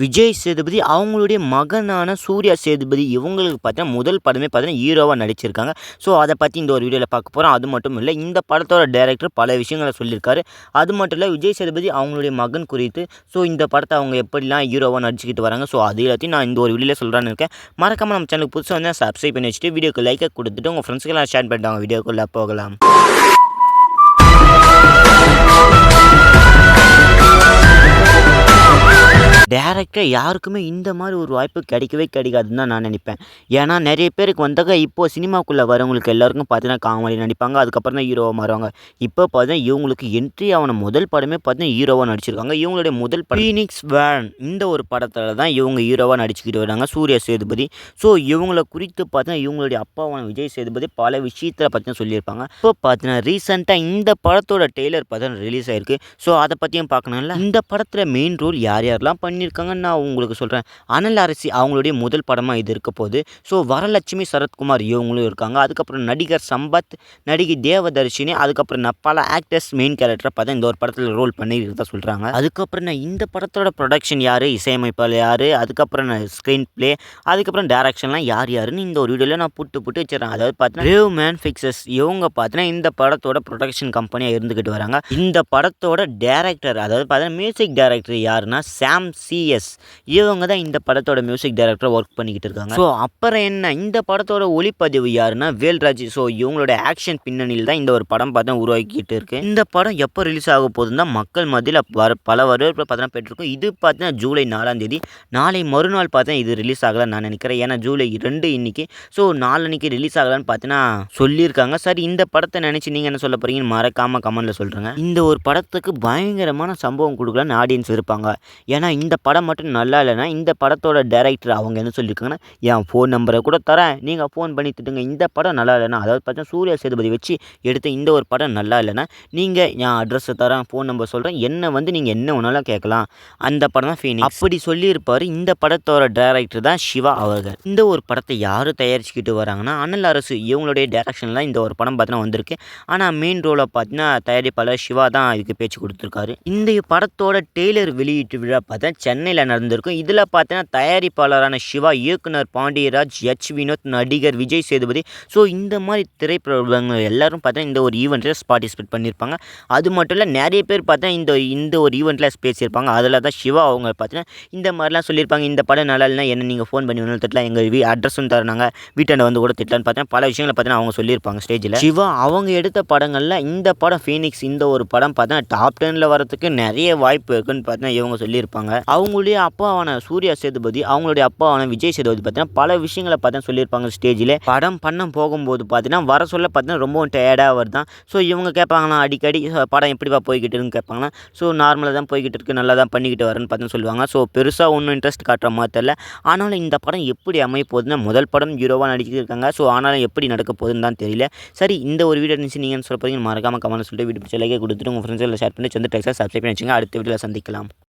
விஜய் சேதுபதி அவங்களுடைய மகனான சூர்யா சேதுபதி இவங்களுக்கு பார்த்தீங்கன்னா முதல் படமே பார்த்தீங்கன்னா ஹீரோவா நடிச்சிருக்காங்க. ஸோ அத பத்தி இந்த ஒரு வீடியோல பார்க்க போறோம். அது மட்டும் இல்ல, இந்த படத்தோட டைரக்டர் பல விஷயங்கள சொல்லியிருக்காரு. அது மட்டும் இல்ல, விஜய் சேதுபதி அவங்களுடைய மகன் குறித்து இந்த படத்த அவங்க எப்படிலாம் ஹீரோவா நடிச்சுக்கிட்டு வராங்க. அது எல்லாத்தையும் நான் இந்த ஒரு வீடியோல சொல்றேன்னு இருக்கேன். மறக்காம நம்ம சேனலுக்கு புதுசா வந்தா சப்ஸ்கிரைப் பண்ணி வச்சுட்டு வீடியோக்கு லைக்க குடுத்துட்டு உங்க ஃப்ரெண்ட்ஸ்க்கெல்லாம் ஷேர் பண்ணிட்டாங்க. வீடியோக்குள்ள போகலாம். டேரக்டா யாருக்குமே இந்த மாதிரி ஒரு வாய்ப்பு கிடைக்கவே கிடைக்காதுன்னு தான் நான் நினைப்பேன். ஏன்னா நிறைய பேருக்கு வந்தாக்க இப்போ சினிமாக்குள்ளே வரவங்களுக்கு எல்லாருக்கும் பார்த்தீங்கன்னா காமெடி நடிப்பாங்க. அதுக்கப்புறம் தான் ஹீரோவாக மாறுவாங்க. இப்போ பார்த்தீங்கன்னா இவங்களுக்கு என்ட்ரி ஆன முதல் படமே பார்த்தீங்கன்னா ஹீரோவாக நடிச்சிருக்காங்க. இவங்களுடைய முதல் படம் ஃபீனிக்ஸ் வேர்ன் இந்த ஒரு படத்தில் தான் இவங்க ஹீரோவாக நடிச்சுக்கிட்டு வராங்க, சூர்யா சேதுபதி. இவங்கள குறித்து பார்த்தீங்கன்னா இவங்களுடைய அப்பாவான விஜய் சேதுபதி பல விஷயத்தில் பார்த்தீங்கன்னா சொல்லியிருப்பாங்க. இப்போ பார்த்தீங்கன்னா ரீசெண்டாக இந்த படத்தோட டெய்லர் பார்த்தீங்கன்னா ரிலீஸ் ஆயிருக்கு. அதை பற்றியும் பார்க்கணும்ல. இந்த படத்தில் மெயின் ரோல் யாரெல்லாம் பண்ணியிருக்காங்கன்னு நான் உங்களுக்கு சொல்கிறேன். அனல் அரசி அவங்களுடைய முதல் படமாக இது இருக்க போகுது. வரலட்சுமி சரத்குமார் இவங்களும் இருக்காங்க. அதுக்கப்புறம் நடிகர் சம்பத், நடிகை தேவதர்ஷினி, அதுக்கப்புறம் பல ஆக்டர்ஸ் மெயின் கேரக்டரை பார்த்தா இந்த ஒரு படத்தில் ரோல் பண்ணியிருக்கதா சொல்கிறாங்க. அதுக்கப்புறம் இந்த படத்தோட ப்ரொடக்ஷன் யார், இசையமைப்பாளர் யார், அதுக்கப்புறம் ஸ்க்ரீன் பிளே, அதுக்கப்புறம் டேரக்ஷன்லாம் யாருன்னு இந்த ஒரு வீடியோவில் நான் புட்டு வச்சுறேன். அதாவது பார்த்தீங்கன்னா ரேவ் மேன் ஃபிக்சர்ஸ் இவங்க பார்த்தீங்கன்னா இந்த படத்தோட ப்ரொடக்ஷன் கம்பெனியாக இருந்துக்கிட்டு வராங்க. இந்த படத்தோட டேரக்டர் அதாவது பார்த்தீங்கன்னா மியூசிக் டைரக்டர் யாருன்னா சாம் சிஎஸ் இவங்க தான் இந்த படத்தோட மியூசிக் டைரக்டர் ஒர்க் பண்ணிக்கிட்டு இருக்காங்க. அப்புறம் என்ன, இந்த படத்தோட ஒளிப்பதிவு யாருன்னா வேல்ராஜ். இவங்களோட ஆக்ஷன் பின்னணியில் தான் இந்த ஒரு படம் பார்த்தா உருவாக்கிட்டு இருக்கு. இந்த படம் எப்போ ரிலீஸ் ஆக போகுதுன்னா மக்கள் மத்தியில் பல வரவேற்பு பார்த்தா பெற்றிருக்கும். இது பார்த்தீங்கன்னா ஜூலை 4ஆம் தேதி, நாளை மறுநாள் பார்த்தா இது ரிலீஸ் ஆகலான்னு நான் நினைக்கிறேன். ஏன்னா ஜூலை 2 இன்னைக்கு. நாளன்னைக்கு ரிலீஸ் ஆகலான்னு பார்த்தீங்கன்னா சொல்லியிருக்காங்க. சரி, இந்த படத்தை நினைச்சு நீங்க என்ன சொல்ல போறீங்கன்னு மறக்காம கமெண்ட்ல சொல்றேங்க. இந்த ஒரு படத்துக்கு பயங்கரமான சம்பவம் கொடுக்கலான்னு ஆடியன்ஸ் இருப்பாங்க. ஏன்னா இந்த படம் மட்டும் நல்லா இல்லைன்னா இந்த படத்தோட டைரக்டர் அவங்க என்ன சொல்லியிருக்காங்கன்னா, என் ஃபோன் நம்பரை கூட தரேன், நீங்கள் ஃபோன் பண்ணி திட்டுங்க. இந்த படம் நல்லா இல்லைன்னா, அதாவது பார்த்தீங்கன்னா சூர்யா சேதுபதி வச்சு எடுத்த இந்த ஒரு படம் நல்லா இல்லைன்னா நீங்கள் என் அட்ரஸை தரேன், ஃபோன் நம்பர் சொல்கிறேன், என்ன நீங்கள் என்ன ஒன்றாலும் கேட்கலாம். அந்த படம் தான் ஃபீனிக்ஸ் அப்படி சொல்லியிருப்பார். இந்த படத்தோட டைரக்டர் தான் சிவா அவர்கள். இந்த ஒரு படத்தை யார் தயாரிச்சுக்கிட்டு வராங்கன்னா அனல் அரசு இவங்களுடைய டைரக்ஷனில் இந்த ஒரு படம் பார்த்தீங்கன்னா வந்திருக்கு. ஆனால் மெயின் ரோலை பார்த்தீங்கன்னா தயாரிப்பாளர் சிவா தான் இதுக்கு பேச்சு கொடுத்துருக்காரு. இந்த படத்தோட டெய்லர் வெளியீட்டு விழா பார்த்தா சென்னையில் நடந்திருக்கும். இதில் பார்த்தீங்கன்னா தயாரிப்பாளரான சிவா, இயக்குனர் பாண்டியராஜ், எச் வினோத், நடிகர் விஜய் சேதுபதி, இந்த மாதிரி திரைப்பிரபலங்கள் எல்லாரும் பார்த்தீங்கன்னா இந்த ஒரு ஈவெண்ட்டில் பார்ட்டிசிபேட் பண்ணியிருப்பாங்க. அது மட்டும் இல்லை, நிறைய பேர் பார்த்தா இந்த ஒரு ஈவெண்ட்டில் பேசியிருப்பாங்க. அதில் தான் சிவா அவங்க பார்த்தீங்கன்னா இந்த மாதிரிலாம் சொல்லியிருப்பாங்க. இந்த படம் நல்லா இல்லைனா என்ன நீங்கள் ஃபோன் பண்ணி வேணும் திட்டலாம், எங்கள் அட்ரஸும் தரணாங்க, வீட்டாண்ட வந்து கூட திட்டலான்னு பார்த்தீங்கன்னா பல விஷயங்களை பார்த்தீங்கன்னா அவங்க சொல்லியிருப்பாங்க ஸ்டேஜில். சிவா அவங்க எடுத்த படங்களில் இந்த படம் ஃபீனிக்ஸ் இந்த ஒரு படம் பார்த்தீங்கன்னா டாப் 10 வரதுக்கு நிறைய வாய்ப்பு இருக்குன்னு பார்த்தீங்கன்னா இவங்க சொல்லியிருப்பாங்க. அவங்களுடைய அப்பாவான சூர்யா சேதுபதி, அவங்களுடைய அப்பாவான விஜய் சேதுபதி பார்த்தீங்கன்னா பல விஷயங்களை பார்த்தீங்கன்னா சொல்லியிருப்பாங்க ஸ்டேஜில். படம் பண்ண போகும்போது பார்த்தீங்கன்னா வர சொல்ல பார்த்தீங்கன்னா ரொம்பவும் டயர்டாக வருதான். இவங்க கேட்பாங்களாம் அடிக்கடி, படம் எப்படிப்பா போய்கிட்டுருன்னு கேட்பாங்களா. நார்மலாக தான் போய்கிட்டு இருக்கு, நல்லா தான் பண்ணிக்கிட்டு வரேன்னு பார்த்தீங்கன்னா சொல்லுவாங்க. பெருசாக ஒன்றும் இன்ட்ரெஸ்ட் காட்டுற மாதிரி தெரியல. ஆனாலும் இந்த படம் எப்படி அமைய போகுதுன்னா, முதல் படம் ஹீரோவாக நடிச்சிருக்காங்க. ஆனாலும் எப்படி நடக்க போகுதுன்னு தான் தெரியல. சரி, இந்த ஒரு வீடியோ இருந்துச்சு நீங்கள் சொல்ல போகிறீங்க மறக்காம கமெண்ட் சொல்லிட்டு வீடியோ பிடிச்ச லைக் கொடுத்துட்டு உங்கள் ஃப்ரெண்ட்ஸ் எல்லாம் ஷேர் பண்ணி டெக்ஸ்ட் சப்ஸ்கிரைப் பண்ணி வச்சுங்க. அடுத்த வீடியோவில் சந்திக்கலாம்.